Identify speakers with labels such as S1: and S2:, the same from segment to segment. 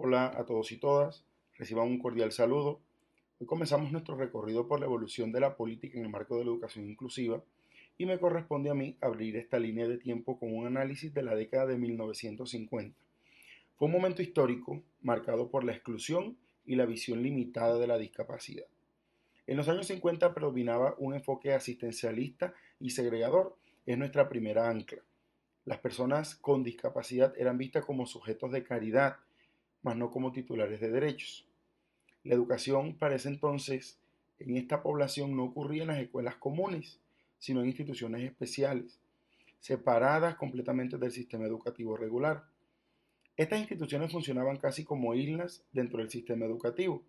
S1: Hola a todos y todas, reciban un cordial saludo. Hoy comenzamos nuestro recorrido por la evolución de la política en el marco de la educación inclusiva y me corresponde a mí abrir esta línea de tiempo con un análisis de la década de 1950. Fue un momento histórico marcado por la exclusión y la visión limitada de la discapacidad. En los años 50 predominaba un enfoque asistencialista y segregador, es nuestra primera ancla. Las personas con discapacidad eran vistas como sujetos de caridad, mas no como titulares de derechos. La educación para ese entonces en esta población no ocurría en las escuelas comunes, sino en instituciones especiales, separadas completamente del sistema educativo regular. Estas instituciones funcionaban casi como islas dentro del sistema educativo.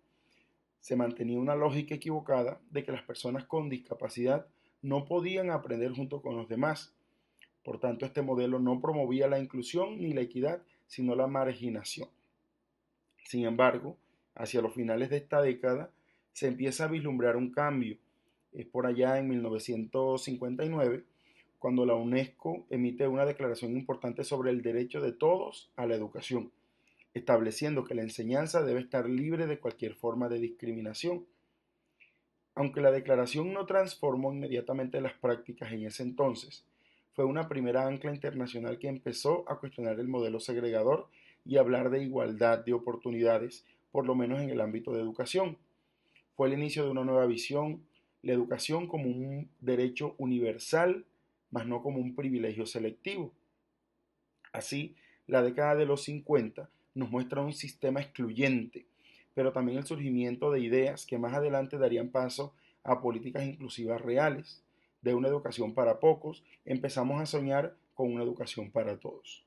S1: Se mantenía una lógica equivocada de que las personas con discapacidad no podían aprender junto con los demás. Por tanto, este modelo no promovía la inclusión ni la equidad, sino la marginación. Sin embargo, hacia los finales de esta década se empieza a vislumbrar un cambio. Es por allá en 1959 cuando la UNESCO emite una declaración importante sobre el derecho de todos a la educación, estableciendo que la enseñanza debe estar libre de cualquier forma de discriminación. Aunque la declaración no transformó inmediatamente las prácticas en ese entonces, fue una primera ancla internacional que empezó a cuestionar el modelo segregador y hablar de igualdad de oportunidades, por lo menos en el ámbito de educación. Fue el inicio de una nueva visión, la educación como un derecho universal, mas no como un privilegio selectivo. Así, la década de los 50 nos muestra un sistema excluyente, pero también el surgimiento de ideas que más adelante darían paso a políticas inclusivas reales. De una educación para pocos, empezamos a soñar con una educación para todos.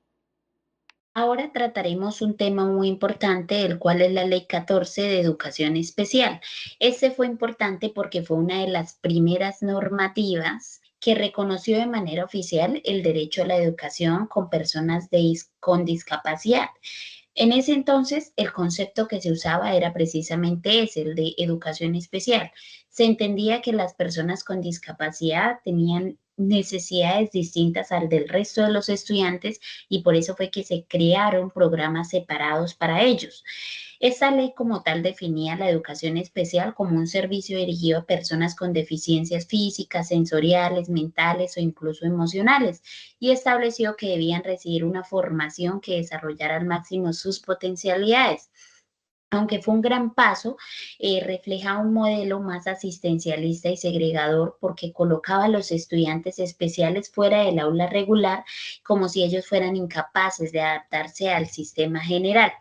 S2: Ahora trataremos un tema muy importante, el cual es la Ley 14 de Educación Especial. Este fue importante porque fue una de las primeras normativas que reconoció de manera oficial el derecho a la educación con personas con discapacidad. En ese entonces, el concepto que se usaba era precisamente ese, el de educación especial. Se entendía que las personas con discapacidad tenían necesidades distintas al del resto de los estudiantes y por eso fue que se crearon programas separados para ellos. Esta ley como tal definía la educación especial como un servicio dirigido a personas con deficiencias físicas, sensoriales, mentales o incluso emocionales y estableció que debían recibir una formación que desarrollara al máximo sus potencialidades. Aunque fue un gran paso, refleja un modelo más asistencialista y segregador porque colocaba a los estudiantes especiales fuera del aula regular como si ellos fueran incapaces de adaptarse al sistema general.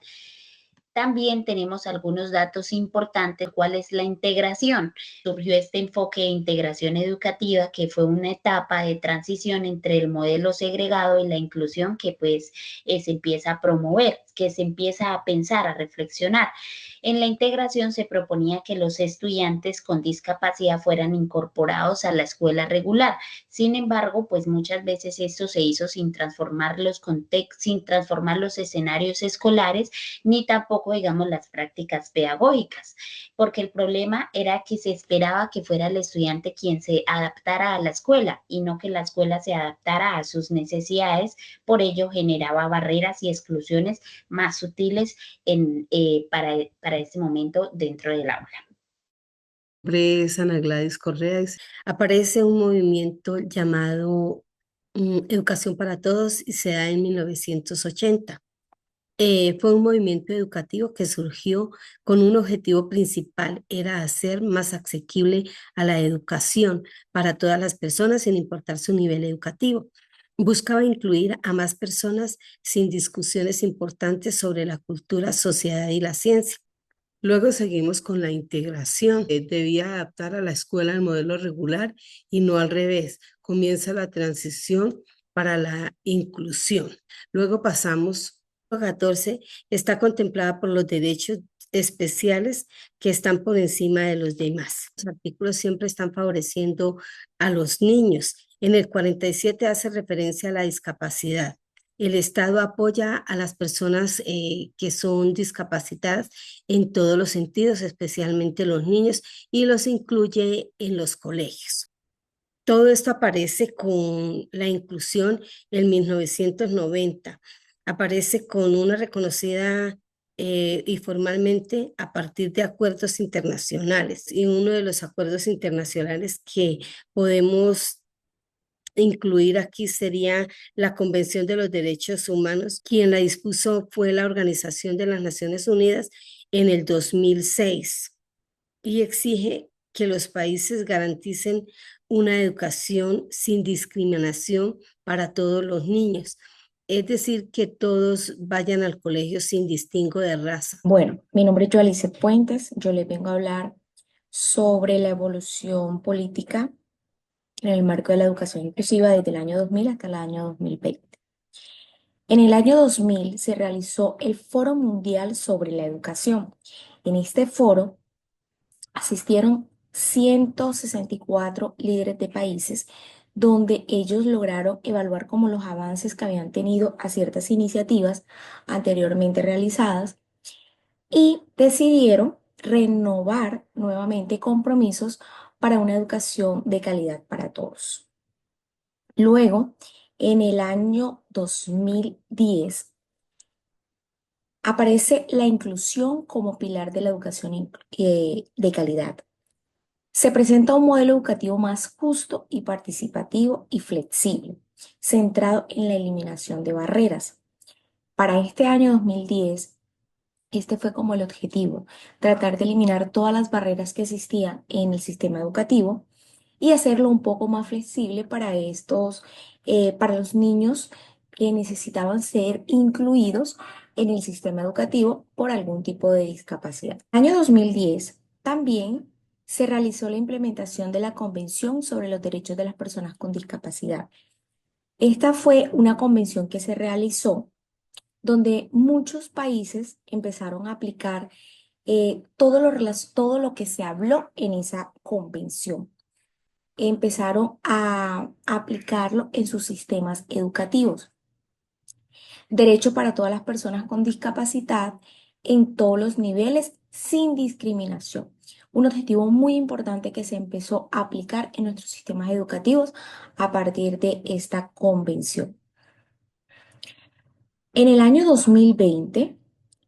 S2: También tenemos algunos datos importantes, cuál es la integración. Surgió este enfoque de integración educativa que fue una etapa de transición entre el modelo segregado y la inclusión que pues se empieza a promover, que se empieza a pensar, a reflexionar. En la integración se proponía que los estudiantes con discapacidad fueran incorporados a la escuela regular. Sin embargo, pues muchas veces esto se hizo sin transformar los contextos, sin transformar los escenarios escolares ni tampoco, digamos, las prácticas pedagógicas, porque el problema era que se esperaba que fuera el estudiante quien se adaptara a la escuela y no que la escuela se adaptara a sus necesidades, por ello generaba barreras y exclusiones más sutiles para ese momento dentro del aula.
S3: Nombre es Ana Gladys Correa. Aparece un movimiento llamado Educación para Todos y se da en 1980. Fue un movimiento educativo que surgió con un objetivo principal, era hacer más asequible a la educación para todas las personas sin importar su nivel educativo. Buscaba incluir a más personas sin discusiones importantes sobre la cultura, sociedad y la ciencia. Luego seguimos con la integración. Debía adaptar a la escuela el modelo regular y no al revés. Comienza la transición para la inclusión. Luego pasamos a 14, está contemplada por los derechos especiales que están por encima de los demás. Los artículos siempre están favoreciendo a los niños. En el 47 hace referencia a la discapacidad. El Estado apoya a las personas que son discapacitadas en todos los sentidos, especialmente los niños, y los incluye en los colegios. Todo esto aparece con la inclusión en 1990. Aparece con una reconocida y formalmente a partir de acuerdos internacionales. Y uno de los acuerdos internacionales que podemos incluir aquí sería la Convención de los Derechos Humanos. Quien la dispuso fue la Organización de las Naciones Unidas en el 2006 y exige que los países garanticen una educación sin discriminación para todos los niños. Es decir, que todos vayan al colegio sin distingo de raza.
S4: Bueno, mi nombre es Joalice Puentes. Yo les vengo a hablar sobre la evolución política en el marco de la educación inclusiva desde el año 2000 hasta el año 2020. En el año 2000 se realizó el Foro Mundial sobre la Educación. En este foro asistieron 164 líderes de países donde ellos lograron evaluar como los avances que habían tenido a ciertas iniciativas anteriormente realizadas y decidieron renovar nuevamente compromisos para una educación de calidad para todos. Luego, en el año 2010, aparece la inclusión como pilar de la educación de calidad. Se presenta un modelo educativo más justo y participativo y flexible, centrado en la eliminación de barreras. Para este año 2010, este fue como el objetivo, tratar de eliminar todas las barreras que existían en el sistema educativo y hacerlo un poco más flexible para los niños que necesitaban ser incluidos en el sistema educativo por algún tipo de discapacidad. En el año 2010 también se realizó la implementación de la Convención sobre los Derechos de las Personas con Discapacidad. Esta fue una convención que se realizó donde muchos países empezaron a aplicar todo lo que se habló en esa convención. Empezaron a aplicarlo en sus sistemas educativos. Derecho para todas las personas con discapacidad en todos los niveles sin discriminación. Un objetivo muy importante que se empezó a aplicar en nuestros sistemas educativos a partir de esta convención. En el año 2020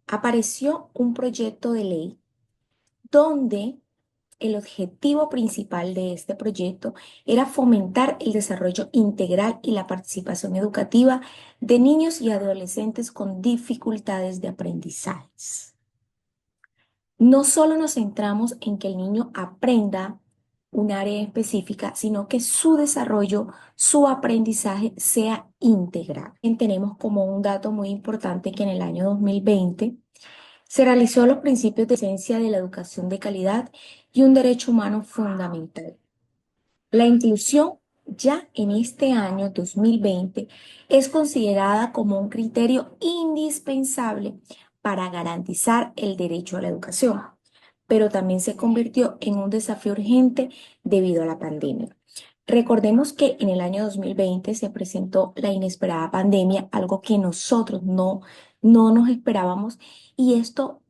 S4: apareció un proyecto de ley donde el objetivo principal de este proyecto era fomentar el desarrollo integral y la participación educativa de niños y adolescentes con dificultades de aprendizaje. No solo nos centramos en que el niño aprenda un área específica, sino que su desarrollo, su aprendizaje sea integral. Tenemos como un dato muy importante que en el año 2020 se realizó los principios de esencia de la educación de calidad y un derecho humano fundamental. La inclusión ya en este año 2020 es considerada como un criterio indispensable para garantizar el derecho a la educación, pero también se convirtió en un desafío urgente debido a la pandemia. Recordemos que en el año 2020 se presentó la inesperada pandemia, algo que nosotros no nos esperábamos, y esto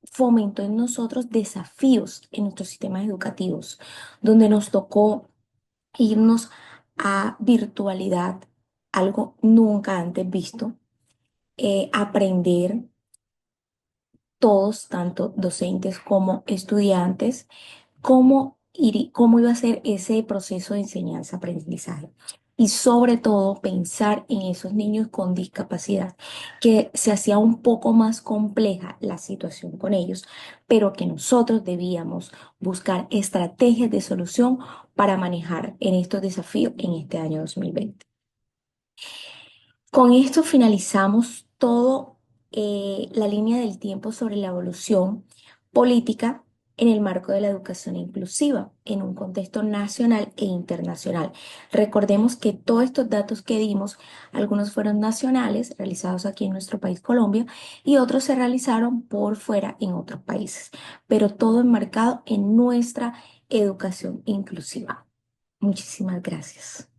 S4: fomentó en nosotros desafíos en nuestros sistemas educativos, donde nos tocó irnos a virtualidad, algo nunca antes visto, aprender todos, tanto docentes como estudiantes, cómo iba a ser ese proceso de enseñanza-aprendizaje. Y sobre todo pensar en esos niños con discapacidad, que se hacía un poco más compleja la situación con ellos, pero que nosotros debíamos buscar estrategias de solución para manejar en estos desafíos en este año 2020. Con esto finalizamos todo la línea del tiempo sobre la evolución política en el marco de la educación inclusiva en un contexto nacional e internacional. Recordemos que todos estos datos que dimos, algunos fueron nacionales, realizados aquí en nuestro país, Colombia, y otros se realizaron por fuera en otros países, pero todo enmarcado en nuestra educación inclusiva. Muchísimas gracias.